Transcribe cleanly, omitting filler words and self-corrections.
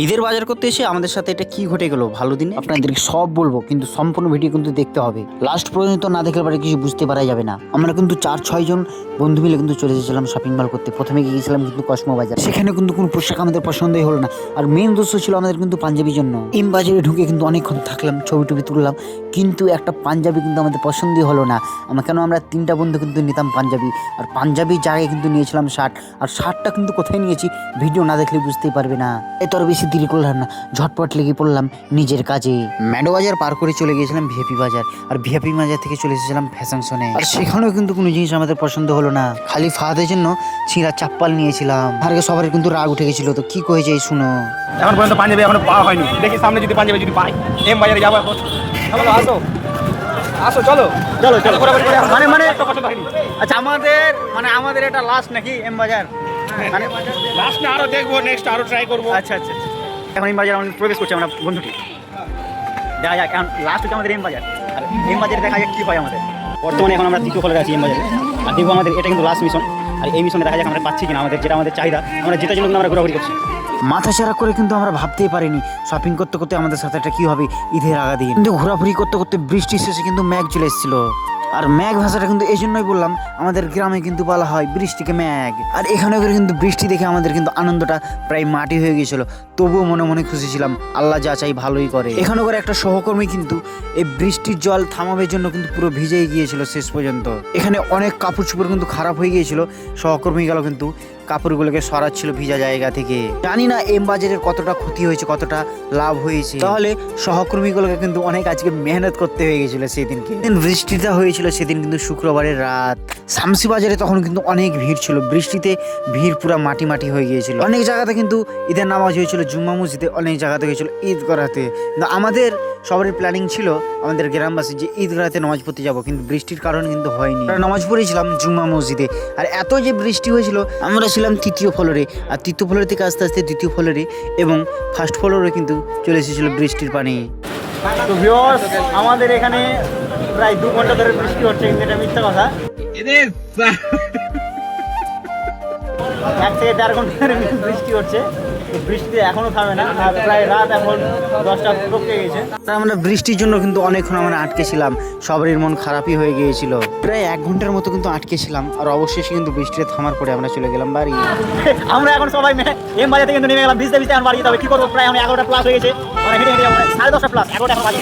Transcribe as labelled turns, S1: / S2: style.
S1: ঈদের বাজার করতে এসে আমাদের সাথে এটা কি ঘটে গেল ভালো দিনে আপনাদেরকে সব বলবো, কিন্তু সম্পূর্ণ ভিডিও কিন্তু দেখতে হবে। লাস্ট পর্যন্ত না দেখলে পরে কিছু বুঝতে পারা যাবে না। আমরা কিন্তু 4-6 জন বন্ধু মিলে কিন্তু চলে এসেছিলাম শপিং মল করতে। প্রথমে গিয়েছিলাম কিন্তু কসমো বাজার, সেখানে কিন্তু কোনো পোশাক আমাদের পছন্দই হলো না। আর মেন দোষ ছিল আমাদের কিন্তু পাঞ্জাবির জন্য। এম বাজারে ঢুকে কিন্তু অনেকক্ষণ থাকলাম, ছবি টবি তুললাম, কিন্তু একটা পাঞ্জাবি কিন্তু আমাদের পছন্দই হলো না। আমরা 3টা বন্ধু কিন্তু নিতাম পাঞ্জাবি, আর পাঞ্জাবির জায়গায় কিন্তু নিয়েছিলাম শার্ট। আর শার্টটা কিন্তু কোথায় নিয়েছি ভিডিও না দেখলে বুঝতেই পারবে না। এত আর বেশি দেরি করলাম না, ঝটপট লেগে পড়লাম নিজের কাজে। ম্যাডো বাজার পার করে চলে গিয়েছিলাম ভিআইপি বাজার, আর ভিআইপি বাজার থেকে চলে এসেছিলাম ফ্যাশনশনে। আর সেখানেও কিন্তু কোনো জিনিস আমাদের পছন্দ হলো না, খালি ফাদের জন্য ছিঁড়া চাপ্পাল নিয়েছিলাম। আর সবার কিন্তু রাগ উঠে গেছিল। তো কি কয়েছে এই শুনো।
S2: এখন পর্যন্ত পাঞ্জাবি এখনো পাওয়া হয়নি, দেখি সামনে যদি পাঞ্জাবি যদি পাই এম বাজারে যাবো। এখন চলো আসো আসো চলো চলো চলো ঘোরাঘুরি করে
S1: মানে
S2: পছন্দ হয়নি।
S1: আচ্ছা আমাদের এটা লাস্ট নাকি এম বাজার? মানে
S2: লাস্ট না আরো দেখবো, নেক্সট আরো ট্রাই করবো।
S1: আচ্ছা আচ্ছা আচ্ছা। এখন এম বাজার আমাদের প্রবেশ করছে আমরা বন্ধুটি। দেখা যাক, এখন লাস্ট হচ্ছে আমাদের এম বাজার। আর এম বাজারে দেখা যাক কি হয় আমাদের। বর্তমানে এখন আমরা দ্বিতীয় ফলে আছি এম বাজারে। আর দেখবো আমাদের এটা কিন্তু লাস্ট মিশন। আর এই মিশনে দেখা যাক আমরা পাচ্ছি কিনা আমাদের যেটা আমাদের চাহিদা, আমরা যেটার জন্য আমরা ঘোরাঘুরি করছি। মাথা ছাড়া করে কিন্তু আমরা ভাবতেই পারিনি শপিং করতে করতে আমাদের সাথে একটা কি হবে ঈদের আগা দিন। কিন্তু ঘোরাঘুরি করতে করতে বৃষ্টি শেষে কিন্তু ম্যাঘ চলে এসেছিল। আর ম্যাঘ ভাষাটা কিন্তু এই জন্যই বললাম, আমাদের গ্রামে কিন্তু বলা হয় বৃষ্টিকে ম্যাঘ। আর এখানে কিন্তু বৃষ্টি দেখে আমাদের কিন্তু আনন্দটা প্রায় মাটি হয়ে গিয়েছিল। তবুও মনে মনে খুশি ছিলাম, আল্লাহ যা চাই ভালোই করে। এখানে করে একটা সহকর্মী কিন্তু এই বৃষ্টির জল থামাবের জন্য কিন্তু পুরো ভিজেই গিয়েছিল শেষ পর্যন্ত। এখানে অনেক কাপড় চোপড় কিন্তু খারাপ হয়ে গিয়েছিল। সহকর্মী গেল কিন্তু কাপড়গুলোকে সরাচ্ছিল ভিজা জায়গা থেকে। জানি না এম বাজারের কতটা ক্ষতি হয়েছে, কতটা লাভ হয়েছে। তাহলে সহকর্মীগুলোকে কিন্তু অনেক আজকে মেহনত করতে হয়ে গেছিল সেদিনকে। বৃষ্টিটা হয়েছিল সেদিন কিন্তু শুক্রবারের রাত। শামসি বাজারে তখন কিন্তু অনেক ভিড় ছিল, বৃষ্টিতে ভিড় পুরো মাটি মাটি হয়ে গিয়েছিল। অনেক জায়গাতে কিন্তু ঈদের নামাজ হয়েছিল জুম্মা মসজিদে, অনেক জায়গাতে হয়েছিল ঈদ করাতে। কিন্তু আমাদের সবারই প্ল্যানিং ছিল আমাদের গ্রামবাসী যে ঈদ করাতে নামাজ পড়তে যাবো, কিন্তু বৃষ্টির কারণে কিন্তু হয়নি। নামাজ পড়েছিলাম জুম্মা মসজিদে। আর এত যে বৃষ্টি হয়েছিল, আমরা ছিলাম 3য় ফ্লোরে, আর 3য় ফ্লোর থেকে আস্তে আস্তে 2য় ফ্লোরে এবং ফার্স্ট ফ্লোরে কিন্তু চলে এসেছিল বৃষ্টির পানি। তো ভিউয়ার্স, আমাদের এখানে প্রায় 2 ঘন্টা ধরে বৃষ্টি হচ্ছে, কিন্তু এটা মিথ্যা কথা। 1 থেকে 4 ঘন্টা ধরে বৃষ্টি হচ্ছে। বৃষ্টি এখনো থামে না, প্রায় রাত এখন 10টা টপকে গেছে। আমরা বৃষ্টির জন্য কিন্তু অনেকক্ষণ আমরা আটকে ছিলাম, সবারই মন খারাপই হয়ে গিয়েছিল। প্রায় 1 ঘন্টার মতো কিন্তু আটকে ছিলাম, আর অবশেষে কিন্তু বৃষ্টিতে থামার পরে আমরা চলে গেলাম বাড়ি। আমরা এখন সবাই এম বাজার থেকে কিন্তু নেমে গেলাম, ভিজতে ভিজতে এখন বাড়ি যেতে হবে। কি করবো, প্রায় 11টা প্লাস হয়ে গেছে। 11:30 প্লাস 11টা এখন বাজে।